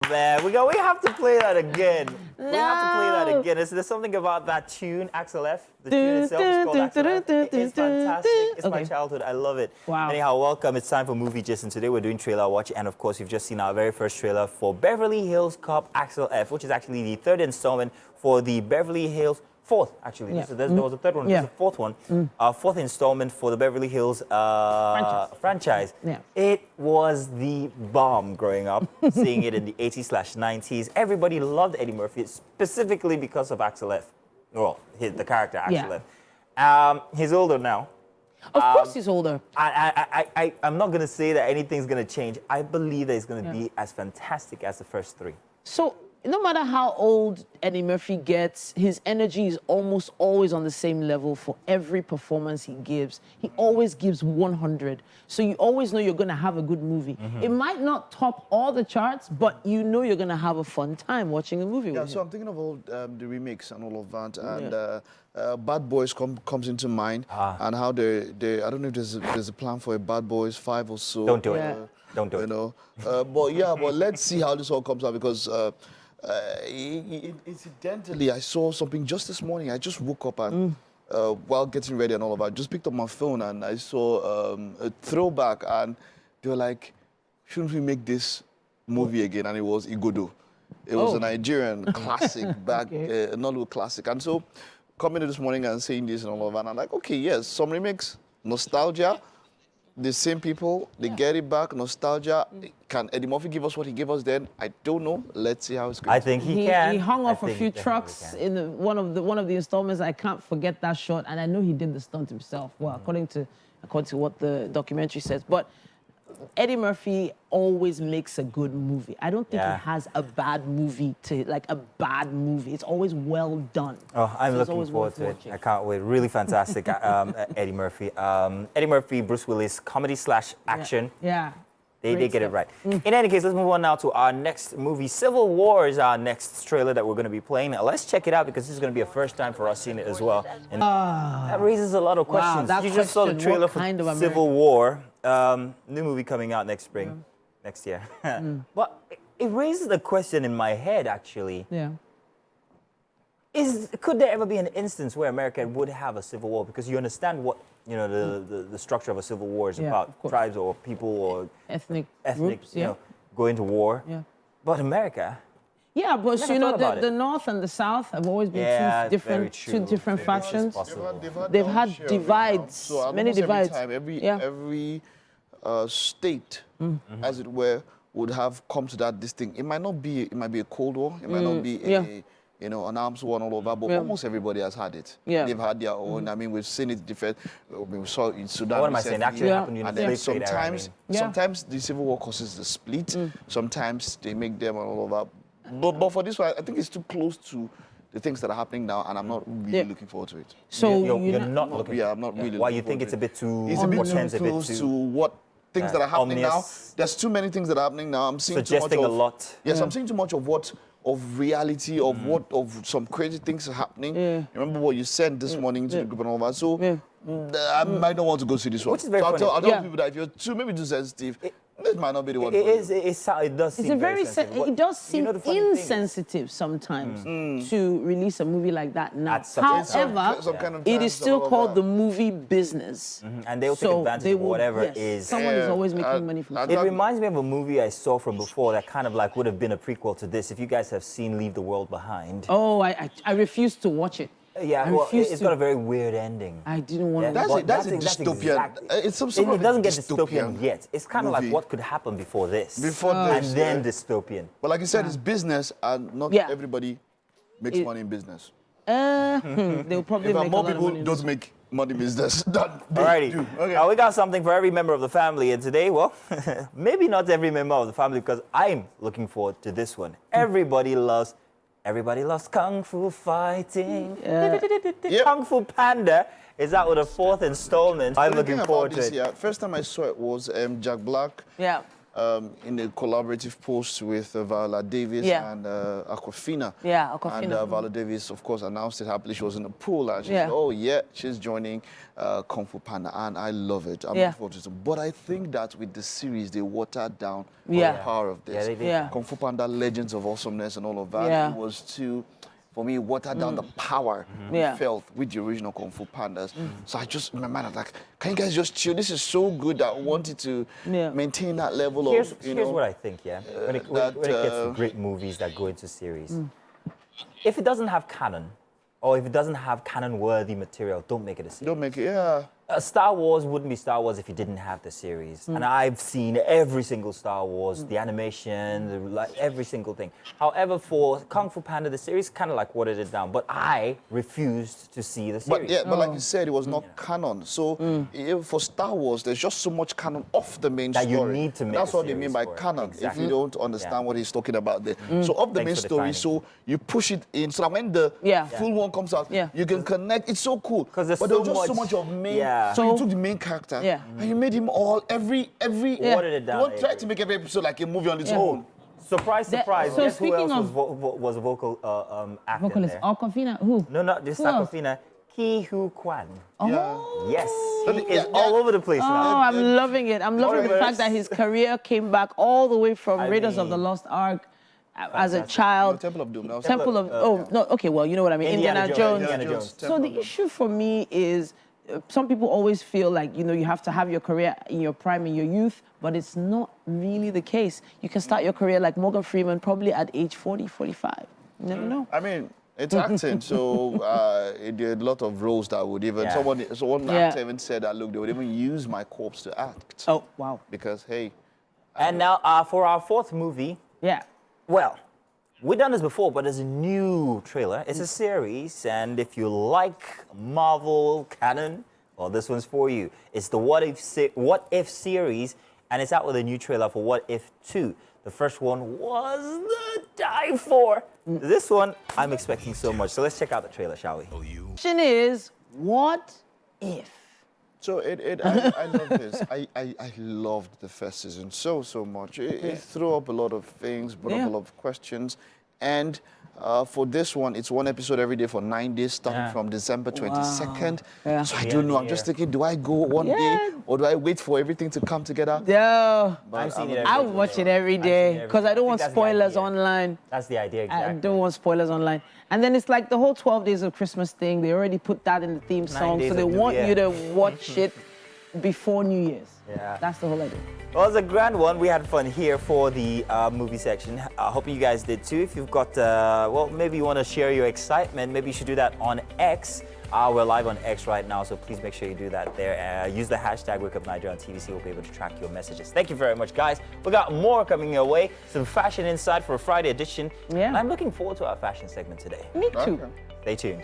man, we have to play that again. No. We have to play that again. There's something about that tune, Axel F. The tune itself is called Axel F. It's fantastic. It's my childhood. I love it. Wow. Anyhow, welcome. It's time for Movie Gist, and today we're doing Trailer Watch. And of course, you've just seen our very first trailer for Beverly Hills Cop Axel F, which is actually the third installment for the Beverly Hills. Fourth, actually. Yeah. There was a third one. Yeah. There's a fourth one. Fourth installment for the Beverly Hills franchise. Yeah. It was the bomb growing up, seeing it in the 80s/90s. Everybody loved Eddie Murphy, specifically because of Axel F. Well, the character Axel F. He's older now. Of course he's older. I'm not going to say that anything's going to change. I believe that it's going to be as fantastic as the first three. So, no matter how old Eddie Murphy gets, his energy is almost always on the same level for every performance he gives. He always gives 100. So you always know you're going to have a good movie. It might not top all the charts, but you know you're going to have a fun time watching a movie with him. So I'm thinking of all the remakes and all of that, and Bad Boys comes into mind, and how they I don't know if there's a plan for a Bad Boys 5 or so. Don't do it. Don't do it. You know, but let's see how this all comes out, because incidentally, I saw something just this morning. I just woke up and while getting ready and all of that, just picked up my phone and I saw a throwback, and they were like, shouldn't we make this movie again? And it was Igodo. It was a Nigerian classic back, a Nollywood classic. And so coming in this morning and saying this and all of that, I'm like, okay, yes, some remix, nostalgia. The same people, they get it back, nostalgia. Can Eddie Murphy give us what he gave us then? I don't know. Let's see how it's going. I think he can. He hung off a few trucks in one of the installments. I can't forget that shot, and I know he did the stunt himself. Well, according to what the documentary says, but Eddie Murphy always makes a good movie. I don't think he has a bad movie It's always well done. Oh, I'm looking forward to it. I can't wait. Really fantastic, Eddie Murphy. Eddie Murphy, Bruce Willis, comedy/action. Yeah. They get it right. In any case, let's move on now to our next movie. Civil War is our next trailer that we're going to be playing. Now, let's check it out, because this is going to be a first time for us seeing it as well. And that raises a lot of questions. Wow, you just saw the trailer for Civil War. New movie coming out next spring, next year. But it raises a question in my head, actually. Yeah. Could there ever be an instance where America would have a civil war? Because you understand what the structure of a civil war is about: tribes or people or ethnic groups, going to war. Yeah. But America. Yeah, but the North and the South have always been two different factions. They've had divides, so many divides. Every state, as it were, would have come to this thing. It might be a Cold War. It might not be an arms war and all over, but almost everybody has had it. Yeah. They've had their own. I mean, we've seen it different. We saw it in Sudan. What am I saying? Actually happened in the slave trade era, sometimes the civil war causes the split. Sometimes they make them and all of that. But for this one, I think it's too close to the things that are happening now, and I'm not really looking forward to it. So you're not looking. Yeah, I'm not really. Why you think it's a bit too? It's a bit too close to what things that are happening now. There's too many things that are happening now. I'm seeing suggesting too much a lot. Yes, I'm seeing too much of reality, of some crazy things are happening. Remember what you sent this morning to the group and all that. So I might not want to go see this one. Which is very funny. I'll tell people that if you're maybe too sensitive, this might not be the one. It does seem very sensitive. It does seem insensitive sometimes to release a movie like that now. However, it is still called the movie business. And they'll take advantage of whatever is. Someone is always making money from it. It reminds me of a movie I saw from before that kind of like would have been a prequel to this. If you guys have seen Leave the World Behind. Oh, I refuse to watch it. Yeah, well, it's got a very weird ending. I didn't want to. That's a dystopian. It's some sort it doesn't get dystopian yet. It's kind of like what could happen before this. And then dystopian. But like you said, it's business, and not everybody makes money in business. They'll probably make more people don't make money in business. Alrighty. Okay. We got something for every member of the family, and today, well, maybe not every member of the family, because I'm looking forward to this one. Everybody loves Kung Fu fighting. Kung Fu Panda is out with a fourth installment. I'm looking forward to it. First time I saw it was Jack Black. Yeah. in a collaborative post with Viola Davis and Aquafina. Yeah, Aquafina. And Viola Davis, of course, announced it happily. She was in the pool, and she said, oh, yeah, she's joining Kung Fu Panda, and I love it. I'm looking forward to it. But I think that with the series, they watered down the power of this. Yeah, they did. Kung Fu Panda, Legends of Awesomeness and all of that, it was too... For me, watered down the power we felt with the original Kung Fu Pandas. So I just, in my mind, I was like, can you guys just chill? This is so good that I wanted to maintain that level of, you know. Here's what I think, when it gets to great movies that go into series. If it doesn't have canon, or if it doesn't have canon-worthy material, don't make it a series. Don't make it, Star Wars wouldn't be Star Wars if it didn't have the series. And I've seen every single Star Wars, the animation, every single thing. However, for Kung Fu Panda, the series kind of like watered it down. But I refused to see the series. But like you said, it was not canon. So for Star Wars, there's just so much canon off the main that story. You need to make That's what they mean by canon, if you don't understand what he's talking about there. So off the main story, so you push it in, so that when the full one comes out, you can connect. It's so cool. Because there's but there's just so much of main. So you took the main character and you made him all every watered it down. You won't try to make every episode like a movie on its own. Surprise, surprise. So Guess who speaking else of was a vocal actor vocalist, there? Aquafina, who? No, not this Aquafina. Ki Hu Kwan. Oh. Yes, he is all over the place now. Oh, I'm loving it. I'm loving the fact that his career came back all the way from Raiders of the Lost Ark as a child. No, Temple of Doom. No, Temple of, no, okay, well, you know what I mean. Indiana Jones. Indiana Jones. So the issue for me is, some people always feel like, you know, you have to have your career in your prime, in your youth, but it's not really the case. You can start your career like Morgan Freeman probably at age 40, 45. You never know. I mean, it's acting, so it did a lot of roles that would even, one actor even said that, look, they would even use my corpse to act. Oh, wow. Because, hey. And now for our fourth movie. Yeah. Well, we've done this before, but there's a new trailer. It's a series, and if you like Marvel canon, well, this one's for you. It's the What If series, and it's out with a new trailer for What If 2. The first one was the die for. This one, I'm expecting so much. So let's check out the trailer, shall we? The question is, what if? So I love this. I loved the first season so much. It threw up a lot of things, brought up a lot of questions. And for this one, it's one episode every day for 9 days, starting from December 22nd. Yeah. So I don't know. I'm just thinking, do I go one day or do I wait for everything to come together? No. I would watch it every day because I don't want spoilers online. That's the idea, exactly. I don't want spoilers online. And then it's like the whole 12 Days of Christmas thing. They already put that in the theme song, so they want you to watch it before New Year's. Yeah. That's the whole idea. Well, it was a grand one. We had fun here for the movie section. I hope you guys did too. If you've got, well, maybe you want to share your excitement, maybe you should do that on X. We're live on X right now, so please make sure you do that there. Use the hashtag WakeUpNiger on TVC. We'll be able to track your messages. Thank you very much, guys. We got more coming your way. Some fashion inside for a Friday edition. Yeah. And I'm looking forward to our fashion segment today. Me too. Stay tuned.